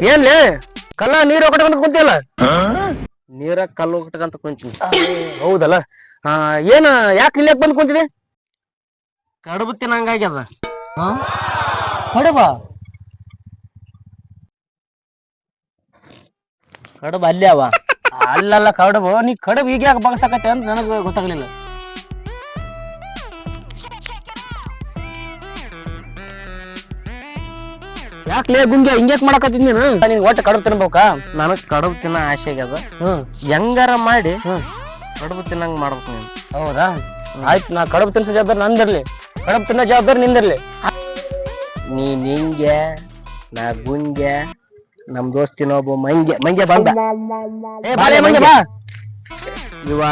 ಏನ್ಲೇ ಕಲ್ಲ ನೀರ್ ಒಕ್ಕಟ್ಕೊಂತ ಕುಂತಿಲ್ಲ ನೀರ ಕಲ್ಲು ಒಕ್ಕಟ್ಕಂತ ಕುಂತೀನಿ ಹೌದಲ್ಲ ಏನ ಯಾಕೆ ಇಲ್ಲೇ ಬಂದ್ ಕುಂತಿದೆ ಕಡುಬು ತಿನ್ನಂಗಾಗ್ಯದ ಕಡುಬ ಕಡುಬು ಅಲ್ಲೇ ಅವ ಅಲ್ಲಲ್ಲ ಕಡುಬು ನೀ ಕಡುಬು ಈಗ ಯಾಕೆ ಬಗ್ಸಕತ್ತೆ ಅಂತ ನನಗೆ ಗೊತ್ತಾಗ್ಲಿಲ್ಲ ಯಾಕ್ಲೇ ಗುಂಗೆ ಹಿಂಗ್ಯಾಕ್ ಮಾಡಕತ್ತಿದ್ ನೀನು ನಿನ್ ಒಟ್ಟು ಕಡುಬು ತಿನ್ಬೇಕಾ ನನಗ್ ಕಡುಬು ತಿನ್ನ ಆಸೆ ಆಗ್ಯದ ಹೆಂಗಾರ ಮಾಡಿ ಕಡುಬು ತಿನ್ನಂಗ್ ಮಾಡ್ಬೇಕು ನೀನು ಹೌದಾ ಆಯ್ತು ನಾ ಕಡುಬು ತಿನ್ಸೋ ಜವಾಬ್ದಾರಿ ನಂದಿರ್ಲಿ ಕಡುಬು ತಿನ್ನೋ ಜವಾಬ್ದಾರಿ ನಿಂದಿರ್ಲಿ ನೀ ನಿಂಗೆ ನಾ ಗುಂಗೆ ನಮ್ ದೋಸ್ತಿನ ಒಬ್ಬ ಮಂಗೆ ಬಂದ ಬಾಳೆ ಮಂಗೆ ಬಾ ಇವ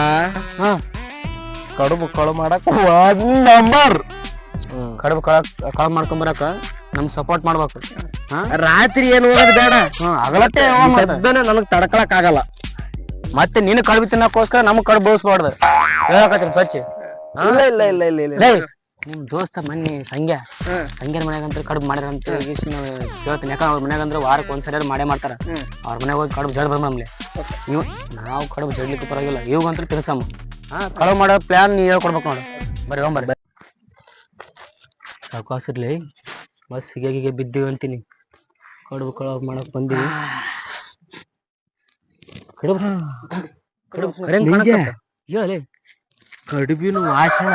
ಕಡುಬು ಕಳು ಮಾಡಕ್ ನಂಬರ್ ಕಡುಬು ಕಳು ಮಾಡ್ಕೊಂಬರಕ ನಮ್ ಸಪೋರ್ಟ್ ಮಾಡ್ಬೇಕು ರಾತ್ರಿ ಏನ್ ಹೋಗೋದು ಬೇಡ ಅಗಲಟ್ಟೆ ನನಗ್ ತಡ್ಕೊಳಕ್ ಆಗಲ್ಲ ಮತ್ತೆ ನೀನು ಕಡುಬು ತಿನ್ನಕೋಸ್ಕರ ನಮಗ್ ಕಡುಬು ಬೋಸ್ಬಾರ್ದು ಹೇಳಕತ್ತೀನಿ ಸ್ವಚ್ಛ ಇಲ್ಲ ನಿಮ್ ದೋಸ್ತ ಮೊನ್ನೆ ಸಂಗ್ಯಾನ ಮನ್ಯಾಗಂತ್ರ ಕಡುಬು ಮಾಡ್ಯಾರ ಅಂತ ಹೇಳ್ತೀನಿ ಯಾಕಂದ್ರೆ ಅವ್ರ ಮನ್ಯಾಗಂದ್ರೆ ವಾರಕ್ಕೆ ಒಂದ್ಸರಿ ಮಾಡೇ ಮಾಡ್ತಾರ ಅವ್ರ ಮನ್ಯಾಗ ಹೋಗಿ ಕಡುಬು ಜಡ್ ಬಂದ್ಮೇಲೆ ನಾವು ಕಡುಬು ಜಡ್ಲಿಕ್ಕೆ ಪರವಾಗಿಲ್ಲ ಇವಾಗಂತ್ರ ತಿನ್ಸಮ್ಮ ಕಡುಬು ಮಾಡೋ ಪ್ಲಾನ್ ನೀ ಹೇಳ್ಕೊಡ್ಬೇಕು ನೋಡು ಬರ್ರಿ ಹೋಗ್ಬರ್ರಿ ಅವಕಾಶ ಇರ್ಲಿ ಬಸ್ ಹೀಗೆ ಬಿದ್ದೀವಿ ಅಂತೀನಿ ಕಡುಬು ಕಳುಬು ಮಾಡಕ್ ಬಂದೀವಿ ಹೇಳಿ ಕಡುಬಿನ ವಾಸನ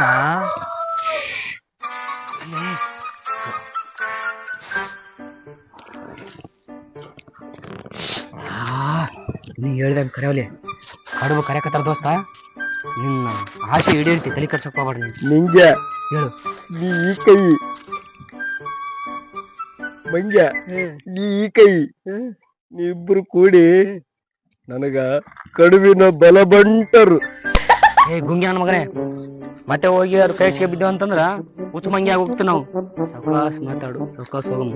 ನೀ ಹೇಳ್ದಂಗ ಕರೆಯವಲಿ ಕಡುಬು ಕರೆಕತ್ತಾರ ದೋಸ್ತ ನಿನ್ನ ಆಸೆ ಹಿಡಿಯಂತಿ ತಲೆ ಕರ್ಸಕ್ ಹೋಗ್ಬೇಡ ನಿಂಗೆ ಹೇಳು ನೀ ಈ ಕೈ ಮಂಗ್ಯ ನೀ ಈ ಕೈ ನೀವಿಬ್ರು ಕೂಡಿ ನನಗ ಕಡುಬಿನ ಬಲಬಂಟರು ಗುಂಗ್ಯಾನ ಮಗನೇ ಮತ್ತೆ ಹೋಗಿ ಅವ್ರ ಕೈಸಿಗೆ ಬಿದ್ದೇವ ಅಂತಂದ್ರ ಹುಚ್ಚು ಮಂಗಿ ಆಗಿ ಹೋಗ್ತೀವಿ ನಾವು ಸವಕಾಶ ಮಾತಾಡು ಸವಕಾಶ ಹೋಗಮ್ಮ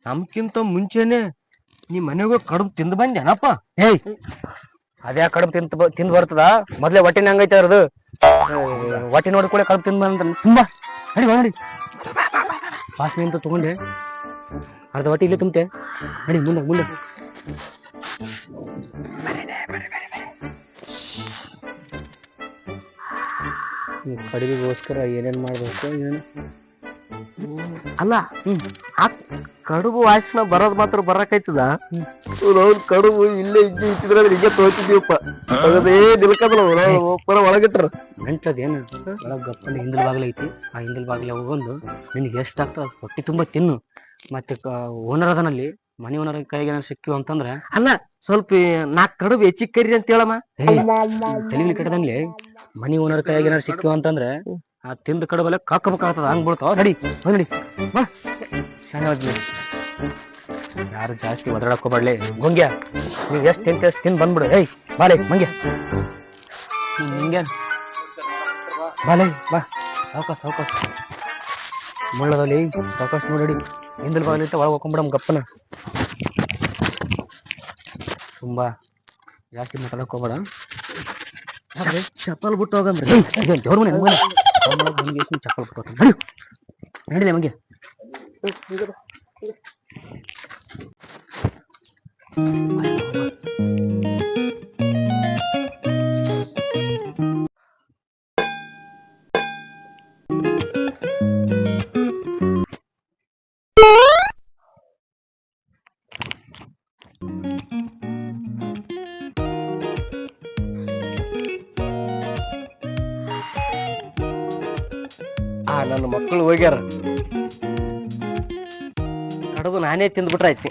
ನಮ್ಕಿಂತ ಮುಂಚೆನೆ ನೀ ಮನೆಗ ಕಡುಬು ತಿಂದು ಬಂದೇನಪ್ಪ ಅದ್ಯಾ ಕಡುಬು ತಿಂದು ಬರ್ತದ ಮೊದ್ಲೇ ಹೊಟ್ಟಿನ ಹಂಗೈತೆ ಅವ್ರದು ಹೊಟ್ಟೆ ನೋಡಿ ಕೂಡ ಕಡುಬು ತಿಂದು ಬಂದ ತುಂಬಾ ನಡಿ ನೋಡಿ ವಾಸನೆ ಅಂತ ತಗೊಂಡೆ ಅರ್ಧ ಹೊಟ್ಟೆ ಇಲ್ಲೇ ತುಂಬತೆ ನಡಿ ಮುಂದೆ ಮುಂದೆ ಕಡುಬಿಗೋಸ್ಕರ ಏನೇನ್ ಮಾಡ್ಬೇಕು ಏನು ಅಲ್ಲ ಆ ಕಡುಬು ವಾಸನ ಬರೋದ್ ಮಾತ್ರ ಬರಕೈತದ ಕಡುಬು ಇಲ್ಲೇ ಇಟ್ಟಿದ್ರೆ ಈಗ ತೋತಿದೀವಪ್ಪ ಅದೇ ನಿಲ್ಕದಲ್ಲ ಪರ ಒಳಗಿಟ್ರ ಗಂಟ್ಲದೇನು ಒಳಗ್ ಗಪ್ಪಲ್ಲಿ ಹಿಂದಲ್ ಬಾಗ್ಲ ಐತಿ ಆ ಹಿಂದಲ್ ಬಾಗ್ಲ ಹೋಗೊಂಡು ನಿನ್ಗೆ ಎಷ್ಟಾಗ್ತದ ಹೊಟ್ಟಿ ತುಂಬಾ ತಿನ್ನು ಮತ್ತೆ ಓನರ್ ಅದನಲ್ಲಿ ಮನಿ ಓನರ್ ಕೈಗೆ ಏನಾರು ಸಿಕ್ಕಿವು ಅಂತಂದ್ರ ಅಲ್ಲ ಸ್ವಲ್ಪ ನಾಕ್ ಕಡುಬು ಹೆಚ್ಚಿಗೆ ಕರಿ ಅಂತ ಹೇಳಮ್ಮ ತಲೆಲಿ ಕಟ್ಟದಂಗ್ಲಿ ಮನಿ ಓನರ್ ಕೈಗೆ ಏನಾರು ಸಿಕ್ಕಿವು ಅಂತಂದ್ರೆ ಆ ತಿಂದ ಕಡುಬಲ್ಲ ಕಾಕಬೇಕಾಗ್ತದ ಹಂಗ್ ಬಿಡ್ತಾವ ನಡಿ ನಡಿ ಬಾ ಚೆನ್ನಾಗಿ ಯಾರು ಜಾಸ್ತಿ ಒದರಾಡಕ್ ಹೋಗ್ಬಾಡ್ಲಿ ಗುಂಗ್ಯ ನೀವ್ ಎಷ್ಟ್ ತಿಂತ ಎಷ್ಟ್ ತಿಂದ್ ಬಂದ್ಬಿಡು ಏಯ್ ಬಾಲೆ ಮಂಗ್ಯ ಹಿಂಗೆ ಬಾಲೆ ಬಾ ಸಾವಕಾಶ ಮುಳ್ಳದಲ್ಲಿ ಸಾವಕಾಶ ನೋಡಿ ಹಿಂದಲ್ ಬಾಗಿಲಿಂದ ಒಳಗೆ ಹೋಗ್ಕೊಂಡ್ಬಿಡಮ್ ಗಪ್ಪನ ತುಂಬಾ ಜಾಸ್ತಿ ಮಾತಾಡಕ್ ಹೋಗ್ಬೇಡ ಚಪ್ಪಲ್ ಬಿಟ್ಟು ಹೋಗಂಬ್ರಿ ದೇವ್ರ ಮನೆ ಚಪ್ಪಲ್ ಬಿಟ್ಟು ಹೋಗ್ತಾನೆ ನಡಿಲೆ ಮಂಗೆ ನನ್ನ ಮಕ್ಕಳು ಹೋಗ್ಯಾರ ಕಡುಬು ನಾನೇ ತಿಂದ್ಬಿಟ್ರಾಯ್ತಿ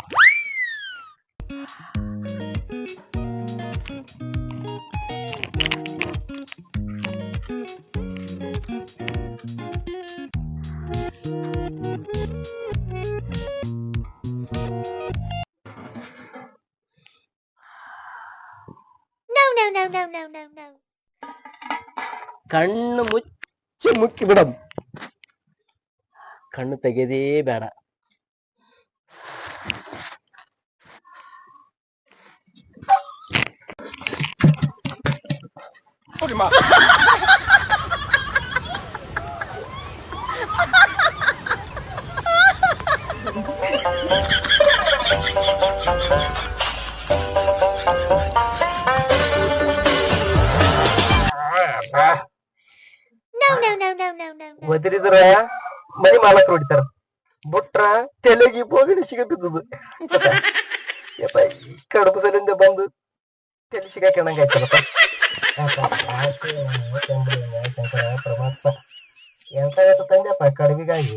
ಕಣ್ಣು ಮುಚ್ಚಿ ಮುಕ್ಕಿ ಬಿಡಮ್ ಕಣ್ಣು ತೆಗೆದೇ ಬೇಡ ಒದರಿದ್ರ ಮನಿ ಮಾಲಕ್ ಹೊಡಿತಾರ, ಬುಟ್ರ ತೆಲೆಗಿ ಬೋಗಣಿ ಸಿಗತ್ತದ. ಯಪ್ಪ ಕಡುಬು ಸಲಿಂದ ಬಂದು ತೆಲೆ ಸಿಗಾಕಣಂಗ ಆಯ್ತಲ್ಲಪ್ಪ. ಪರಮಾತ್ಮ ಎಂತ ತಂದೆಪ್ಪ ಕಡುಬಿಗಾಗಿ.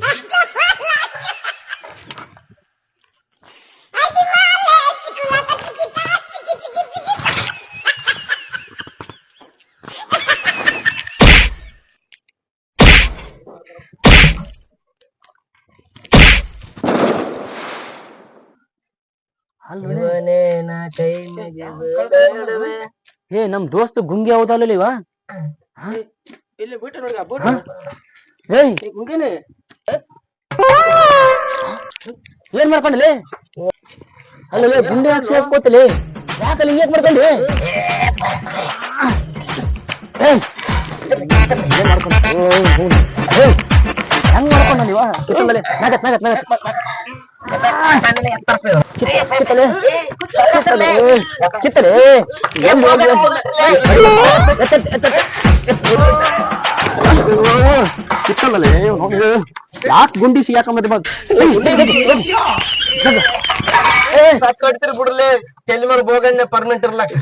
ಏ ನಮ್ ದೋಸ್ತ್ ಗುಂಗಿ ಹೌದಲ್ಲ ಇವ. ಇಲ್ಲಿ ಬಿಟ್ಟು ನೋಡಿ ಏಯ್ ಗುಂಗಿನೇ ಏನ್ ಮಾಡ್ಕೊಂಡಲಿ? ಅಲ್ಲ ಗುಂಡಿ ಹಾಕಿ ಹಾಕೋತಲಿ, ಯಾಕಲ್ಲಿ ಹಿಂಗ್ ಮಾಡ್ಕೊಂಡಿ? ಹೆಂಗ್ ಮಾಡ್ಕೊಂಡ ನೀವ? ಕಿತ್ತಲೆ ಯಾಕೆ ಗುಂಡಿ ಸಿಗಾಕೊಂಬ ಕಡ್ತಿರ್ ಬಿಡ್ಲಿ, ತೆಲಿ ಮೇಲೆ ಬೋಗಣ್ಣೆ ಪರ್ಮನೆಂಟ್ ಇರ್ಲಕ್ಕ.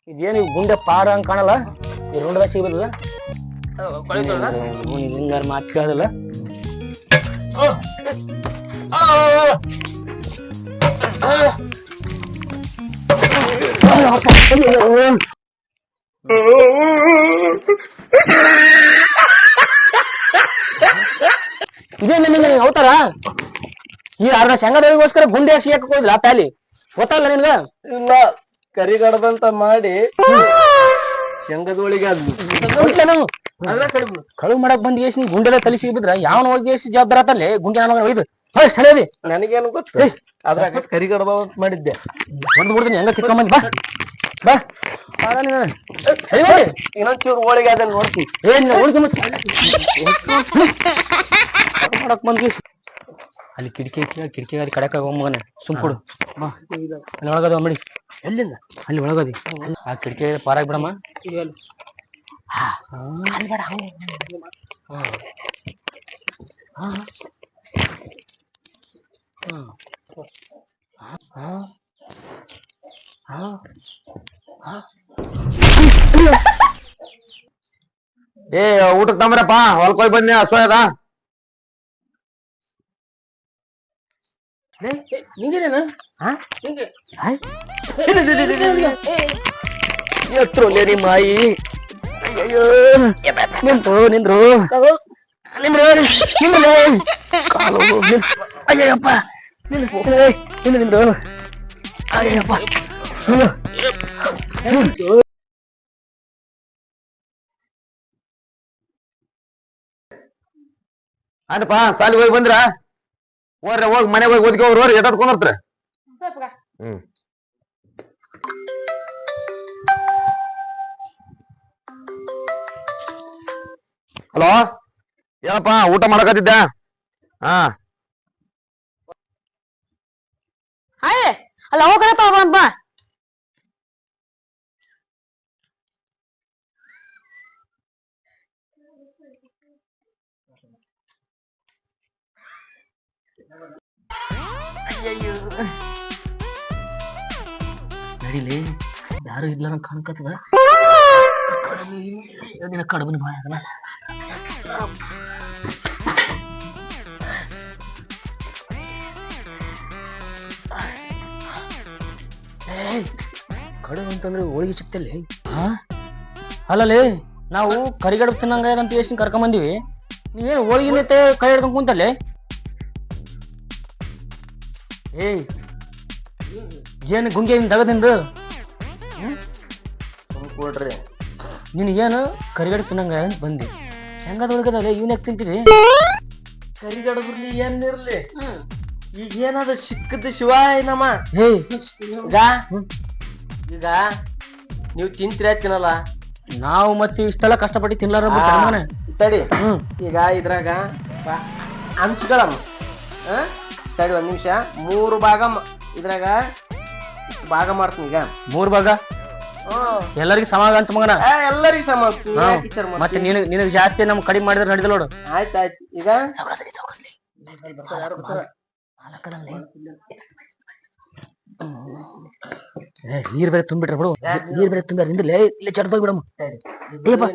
ಇದೇನು ಗುಂಡೆ ಪಾರ ಹಂಗ ಕಾಣಲ್ಲ, ರೋಡ್ದಾಗ ಸಿಗಲ್ಲ. ಹಿಂಗಾರ ಮಾತು ಕೇಳಲ್ಲ. ಇದೇ ನಿಮಗೆ ಅವತಾರ? ಈ ಅರ್ಧ ಶೇಂಗಾದೊಳಗೋಸ್ಕರ ಗುಂಡಿ ಹಾಕಿ ಸಿಗಕ್ಕೆ ಹೋದ್ಲ ಪ್ಯಾಲಿ, ಗೊತ್ತಲ್ಲ ನಿನ್ಗ? ಇಲ್ಲ, ಕರಿಗಡದಂತ ಮಾಡಿ ಶೇಂಗದೊಳಿಗೆ ನಾವು ಕಳು ಮಾಡಕ್ ಬಂದ್ ಎಷ್ಟು ಗುಂಡೆಲ್ಲ ತಲೆ ಸಿಗಿದ್ರ ಯಾವನ ಹೋಗಿ ಎಷ್ಟು ಜವಾಬ್ದಾರ ಆತಲ್ಲಿ ಗುಂಡಿ ನಾನು ಒಯ್ದು ಸಳೆದಿ. ನನಗೇನು ಗೊತ್ತ, ಅದ್ರಾಗ ಕರಿಗಡಬ ಮಾಡಿದ್ದೆ. ಹೊಡೆದು ಬಿಡ್ತೀನಿ, ಹೆಂಗ ಕಿತ್ಕೊಂಬಂದ್ ಬಾ ಬಾ. ಇನ್ನೊಂಚೂರು ಹೋಳಿಗೆ ಅದನ್ನ ನೋಡ್ತಿ. ಏನ್ ಹೋಳಿಗೆ ಮಾಡಕ್ ಬಂದ್ವಿ. ಅಲ್ಲಿ ಕಿಟಕಿ ಕಿಟಕಿ ಅಲ್ಲಿ ಕಡಕ ಹೋಗ್ಮಗನ ಸುಮ್ ಕೊಡು. ಅಲ್ಲಿ ಒಳಗದ ಮಡಿ. ಎಲ್ಲಿಂದ? ಅಲ್ಲಿ ಒಳಗದಿ. ಆ ಕಿಟಕಿ ಪಾರಾಗಿ ಬಿಡಮ್ಮ. ಏ ಊಟಕ್ಕೆ ತಂಬ್ರಪ್ಪ, ಹೊಲ್ಕೋಯ್ ಬಂದೆ, ಹಸು ಅದ. ಎತ್ರೋಲೇರಿ ಮಾಯಿ. ಅಯ್ಯೋ ನಿಂದ್ರು ನಿಂದ್ರು ನಿಂದ್ರು ನಿಂದ್ರಲೇ ಕಾಲು ಅಯ್ಯಪ್ಪ ನಿಂದ್ರು ನಿಂದ್ರು ಅಯ್ಯಪ್ಪ. ಅನಪ್ಪ ಸಾಲಿಗೆ ಹೋಗಿ ಬಂದ್ರ ಹೋಗ್ರಿ, ಹೋಗಿ ಮನೆಗೆ ಹೋಗಿ ಓದ್ಕೋವ್ರು ಹೋರಿ, ಎಟ್ ಕುಂದಿರ್ತಾರ. ಹಲೋ, ಏನಪ್ಪ ಊಟ ಮಾಡಕತ್ತಿದ್ದೆ? ಹಾ ಅಲ್ಲ ಹೋಗಲ್ಲ ತಗೊಂಡ್ ಬಾ. ನಡಿಲಿ, ಯಾರು ಇಲ್ಲ ನಂಗೆ ಕಾಣ್ಕತ್ತದ. ದಿನ ಕಡುಬಿನ ಬಾಯ ಆಗಲ್ಲ. ಕಡುಬು ಅಂತಂದ್ರೆ ಹೋಳಿಗೆ ಸಿಕ್ತಲ್ಲಿ. ಅಲ್ಲಲ್ಲಿ ನಾವು ಕರಿಗಡುಬು ತಿನ್ನಂಗ ಅಂತ ಎಷ್ಟು ಕರ್ಕೊಂಬಂದಿವಿ, ನೀವೇನು ಹೋಳಿಗೆ ಕೈ ಹಿಡ್ಕೊಂಡ್ ಕುಂತಲ್ಲಿ? ಏಯ್ ಏನು ಗುಂಗೆ ದಗದಿಂದ ಕೊಡ್ರಿ. ನಿನಗೇನು ಕರಿಗಡುಬು ತಿನ್ನಂಗ ಬಂದಿ, ಶೇಂಗಾದ ಒಳಗದಲ್ಲಿ ಇವನ್ ಯಾಕೆ ತಿಂತೀವಿ? ಕರಿಗಡಬ್ರಲಿ ಏನಿರ್ಲಿ, ಈಗ ಏನಾದ ಸಿಕ್ಕದ ಶಿವ ನಮ್ಮ. ಈಗ ನೀವು ತಿಂತೀರ ತಿನ್ನಲ್ಲ, ನಾವು ಮತ್ತೆ ಇಷ್ಟೆಲ್ಲ ಕಷ್ಟಪಟ್ಟು ತಿನ್ಲಾರ ತಡಿ. ಈಗ ಇದ್ರಾಗ ಹಂಚ್ಗಳಮ್ಮ, ತಡಿ ಒಂದ್ ನಿಮಿಷ. 3 ಭಾಗ ಇದ್ರಾಗ ಭಾಗ ಮಾಡ್ತೀನಿ ಈಗ 3 ಭಾಗ ಎಲ್ಲರಿಗೂ ಸಮಾಗ ಅಂತ ಮಗನ. ಎಲ್ಲರಿಗೂ ಸಮ. ಮತ್ತೆ ನಿನಗ್ ಜಾಸ್ತಿ ನಮ್ ಕಡಿಮೆ ಮಾಡಿದ್ರೆ ನಡೆದಿಲ್ಲ ನೋಡು. ಆಯ್ತಾಯ್ತು ಈಗ ನೀರ್ ಬೇರೆ ತುಂಬಿಟ್ರ ಬಿಡು. ನೀರ್ ಬೇರೆ ತುಂಬ್ಯಾರ ನಿಂದಿಲ್ಲ ಇಲ್ಲ ಚಡ್ದೋಗಿ ಬಿಡಮ್ಮ.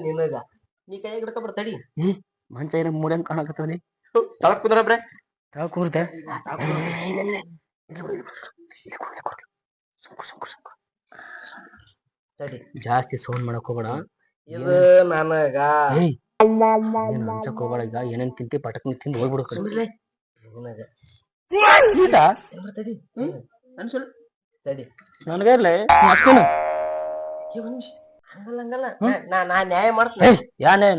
ನಿನಗ ನೀ ಕೈ ಹಿಡ್ಕೊಬಿಡ ತಡಿ. ಮಂಚ ಏನ ಮೂಡಂಗ್ ಕಾಣಕತ್ತದ. ತಳಕ್ ಕುಂದ್ರ ಬ್ರೆ ತಳಕ್ ಕೂರ್ತೆ ಜಾಸ್ತಿ ಸೌಂಡ್ ಮಾಡಕ್ ಹೋಗ್ಬೇಡ. ಇದು ನನಗ ಏನ್ ಅನ್ಸಕ್ ಹೋಗ್ಬೇಡ. ಈಗ ಏನೇನ್ ತಿಂತಿ ಪಟಕ್ನಿ ತಿಂದು ಹೋಗ್ಬಿಡು. ತಡಿ ಅನ್ಸಲ್ ತಡಿ ನನಗ ಇರ್ಲಿ ಅಷ್ಟೇನು ಹಂಗಲ್ಲ ನಾ ನ್ಯಾಯ ಮಾಡ್ತೀನಿ. ಯಾನೆ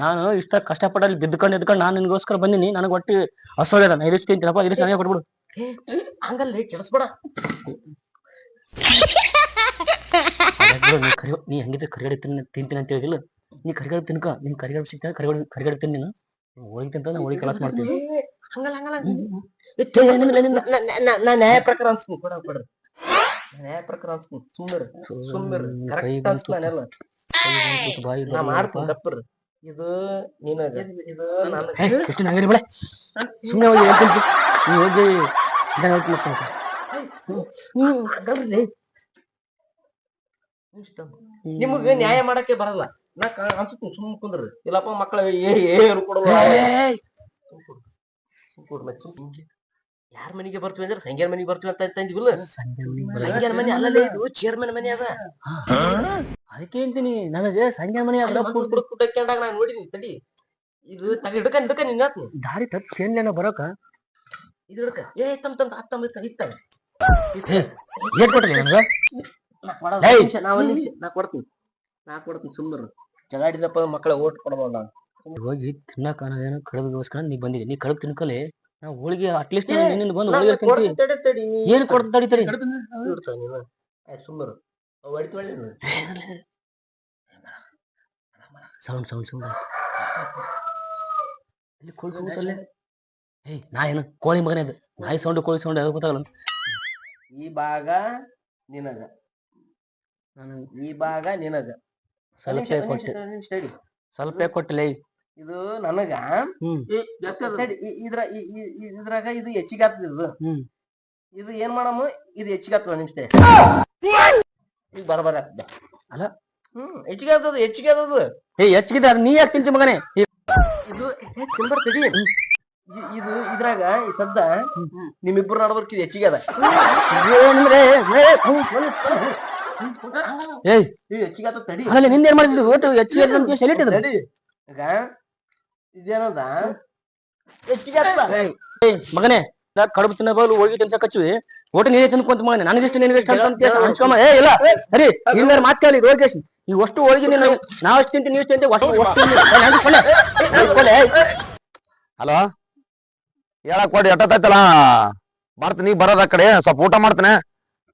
ನಾನು ಇಷ್ಟ ಕಷ್ಟಪಟ್ಟಲ್ಲಿ ಬಿದ್ದುಕೊಂಡು ಎದ್ಕೊಂಡು ನಾನು ನಿನ್ಗೋಸ್ಕರ ಬಂದಿನಿ. ನನಗ್ ಒಟ್ಟಿ ಹಸೋಗ್ಯದ. ನಾ ಇರಿಸ್ ತಿಂತೀನಪ್ಪ, ಇರಿಸ್ ನನಗೆ ಕೊಟ್ಬಿಡು. ಹಂಗಲ್ಲ ಕೆಡಿಸ್ಬೇಡ. ನೀ ಹಂಗಿದ್ರೆ ಕರಿಗಡೆ ತಿಂತೀನಿ ಅಂತ ಹೇಳಿಲ್ಲ. ನೀ ಕರಿಗಡೆ ತಿನ್ಕ. ನೀನ್ ಕರಿಗಡೆ ಸಿಗ್ತಾನೆ ಕರಿಗಡೆ ತಿನ್. ನೀನು ಹೋಳಿಗೆ ತಿಂತ ನಾ ಹೋಳಿಗೆ ಕಲಾಸ ಮಾಡ್ತೀನಿ. ನಾ ನ್ಯಾಯ ಪ್ರಕಾರ ಅನ್ಸ್ತೀನಿ. ಕೊಡ್ರಿ ನ್ಯಾಯ ಪ್ರಕಾರ ಅನ್ಸ್ತೀನಿ. ಸುಮ್ಮನೆ ನಾ ಮಾಡ್ತೀನಿ ತಪ್ಪರು. ಇದು ನಿನಗ ಇದು ಎಷ್ಟು ನಂಗೆ ಬೇಡ. ಸುಮ್ಮನೆ ಹೋಗಿ ಹೇಳ್ತೀನಿ. ನೀ ಹೋಗಿ ನಿಮಗ ನ್ಯಾಯ ಮಾಡಕ್ಕೆ ಬರಲ್ಲ. ನಾ ಅನ್ಸುತ್ತೀನಿ ಸುಮ್ ಕುಂದ್ರಿ. ಇಲ್ಲಪ್ಪ ಮಕ್ಕಳ ಕೊಡಲ್ಲ. ಯಾರ ಮನೆಗೆ ಬರ್ತೀವಿ ಅಂದ್ರೆ ಸಂಗ್ಯಾನ ಮನೆಗೆ ಬರ್ತೀವಿ ಅಂತ ಅಂದಿವಿಲ್ಲ. ಸಂಗ್ಯಾನ ಮನೆ ಅಲ್ಲೇ ಇದು ಚೇರ್ಮನ್ ಮನೆ ಅದ. ಅದಕ್ಕೆ ಅಂತೀನಿ ನನಗೆ ಸಂಗ್ಯಾನ ಮನೆ ಕುಟಕ್ಕೊಂಡಾಗ ನಾನು ನೋಡಿದೀನಿ. ತಡಿ ಇದು ಹಿಡ್ಕ ನಿನ್ನ ದಾರಿ ತಪ್ಪು ಏನ್ಲೇನ ಬರೋಕ. ಇದು ಹಿಡ್ಕ ಇತ್ತ ಏನ್ ಕೊಟ್ರಿ ನಮ್ಗ? ನಾ ಕೊಡ್ತೀನಿ ಸುಮ್ಮನೆ. ಜಗಾಡಿದಪ್ಪ ಮಕ್ಕಳ ಓಟ್ ಕೊಡಬಹುದು. ನಾನು ಹೋಗಿ ತಿನ್ನಕ ಏನೋ ಕಡಬಿಗೋಸ್ಕರ ನೀ ಬಂದಿದ್ದೆ. ನೀ ಕಡಬ್ ತಿನ್ಕಲೆ ನಾ ಹೋಳಿಗೆ ಅಟ್ಲೀಸ್ಟ್ ಬಂದು ಹೋಳಿಗೆ ತಿಂತೀನಿ. ಏನ್ ಕೊಡ್ತ ತಡಿತರಿ ಸುಮ್ಮನೆ ಸೌಂಡ್ ಸೌಂಡ್ ಸೌಂಡ್ ಇಲ್ಲಿ ಕೊಳ್ತಲ್ಲೇ. ನಾ ಏನು ಕೋಳಿ ಮಗನೇ ಅದು. ನಾಯಿ ಸೌಂಡ್ ಕೋಳಿ ಸೌಂಡ್ ಯಾವ್ದು ಗೊತ್ತಾಗಲ್ಲ. ಈ ಭಾಗ ನಿನಗ, ಈ ಭಾಗ ನಿನಗ. ಸ್ವಲ್ಪ ಕೊಟ್ಟಿಲ್ಲ. ಇದು ನನಗ ಇದ್ರಾಗ ಇದು ಹೆಚ್ಚಿಗೆ ಆಗ್ತದ. ಇದು ಏನ್ ಮಾಡಮ್ಮ, ಇದು ಹೆಚ್ಚಿಗೆ ಆಗ್ತದ. ನಿಮಿಷ ಈಗ ಬರಬರ ಆಗ್ತದ ಅಲ್ಲ. ಹೆಚ್ಚಿಗೆ ಆಗ್ತದ ಹೆಚ್ಚಿಗೆ ಆಗ್ತದ. ಹೆಚ್ಚಿಗೆ ನೀ ಯಾಕೆ ತಿಂತಿ ಮಗನೇ? ಇದು ತಿನ್ಬರ್ತಡಿ. ಇದು ಇದ್ರಾಗ ಈ ಸದ್ದ ನಿಮ್ಮಿಬ್ಬರು ನಡ್ಬರ್ಕ್ ಇದು ಹೆಚ್ಚಿಗೆ ಅದ. ಹೆಚ್ಚಿಗೆ ಆಗ್ತದ ತಡಿ. ನಿಂದೇನ್ ಮಾಡಿದ್ವಿ ಓಟು ಹೆಚ್ಚಿಗೆ ಅಂತ ಸೆಲೆಕ್ಟ್ ತಡಿ. ಈಗ ಇದೇನದ ಹೆಚ್ಚಿಗೆ ಆಗ್ತದ. ಮಗನೇ ಕಡುಬು ತಿನ್ನ ಬದಲು ಹೋಳಿಗೆ ತಿನ್ಸಕಚ್ಚಿವಿ. ಒಟ್ಟು ನೀನೇ ತಿನ್ಕೊಂತ ಮಗನೇ. ನನಗಿಷ್ಟು ನಿನಗಿಷ್ಟ ಹಂಚ್ಕೊಮ್ಮ. ಇಲ್ಲ ಸರಿ ನಿನ್ನ ಮಾತು ಕೇಳಿ ರೋಗೇಶ್. ಈ ಅಷ್ಟು ಹೋಳಿಗೆ ನೀನು ನಾವ್ ಅಷ್ಟು ತಿಂತೀನಿ ನೀವು ತಿಂತೀವಿ. ಹಲೋ ಹೇಳಕ್ ಕೊಡಿ ಎಟ್ಟತ್ತೈತಲ್ಲ ಮಾಡ್ತೀನಿ. ಬರೋದ ಆ ಕಡೆ ಸ್ವಲ್ಪ ಊಟ ಮಾಡ್ತೇನೆ.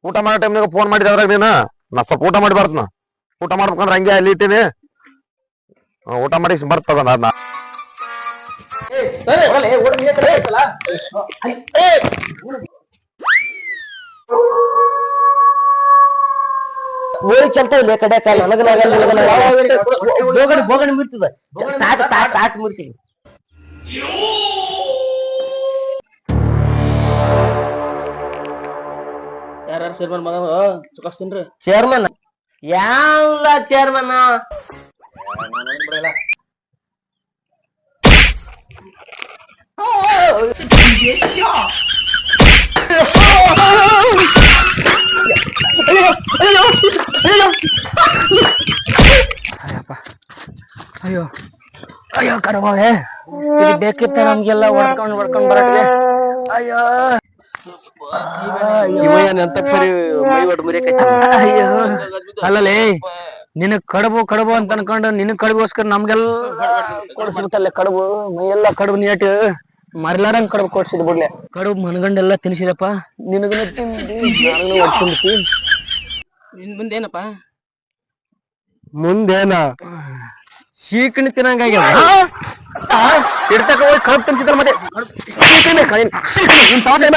ಊಟ ಮಾಡೋ ಟೈಮ್ನಾಗ ಫೋನ್ ಮಾಡಿದ ಅದ್ರಾಗ ನೀನು ನಾ ಸ್ವಲ್ಪ ಊಟ ಮಾಡಿ ಬರ್ತನ. ಊಟ ಮಾಡ್ಬೇಕಂದ್ರೆ ಹಂಗೆ ಅಲ್ಲಿ ಇಟ್ಟಿನಿ. ಊಟ ಮಾಡಿ ಬರ್ತದ ಅದನ್ನ. ಓಡಿ ಚಲ್ತ ಇಲ್ಲ ಕಡೆಕ ನನಗ ಬೋಗಣಿ ಮುರ್ತದ. ತಾಟ್ ಮುರ್ತೀವಿ. ಯಾರು ಚೇರ್ಮನ್ ಮಗ ಚುಕಾಸ್ತೀನ್ರಿ. ಚೇರ್ಮನ್ ಯಾವ ಚೇರ್ಮನ್? ಅಯ್ಯೋ ಅಯ್ಯೋ ಕಡಬಾವೆ ಇದು ಬೇಕಿತ್ತ ನಮ್ಗೆಲ್ಲ ಹೊಡ್ಕೊಂಡ್ ಬರಟ್ಗೆ. ಅಯ್ಯೋ ಅಯ್ಯೋ ಅಲ್ಲಲೇ ನಿನಗ್ ಕಡುಬು ಅಂತ ಅನ್ಕೊಂಡು ನಿನಗ್ ಕಡುಬೋಸ್ಕರ ನಮ್ಗೆಲ್ಲ ಕೊಡ್ಸಿಬಿಟ್ಟಲ್ಲ ಕಡುಬು. ಮೈಯೆಲ್ಲ ಕಡುಬು ನೀಟ್ ಮರಿಲಾರಂಗ್ ಕಡುಬು ಕೊಡ್ಸಿದ್ ಬಿಡ್ಲೆ. ಕಡುಬು ಮನ್ಗಂಡೆಲ್ಲ ತಿನ್ಸಿದಪ್ಪ. ನಿನಗನ ತಿಂದಿ ಮುಂದೇನಪ್ಪ? ಮುಂದೇನ ಶೀಕಣಿ ತಿನ್ನಂಗಾಗ್ಯದ. ಇಡ್ತಕ ಹೋಗಿ ಕಡುಬು ತಿನ್ಸಿದ್ರ ಮತ್ತೆ ನಿಮ್ ಸಾವಕಾಶ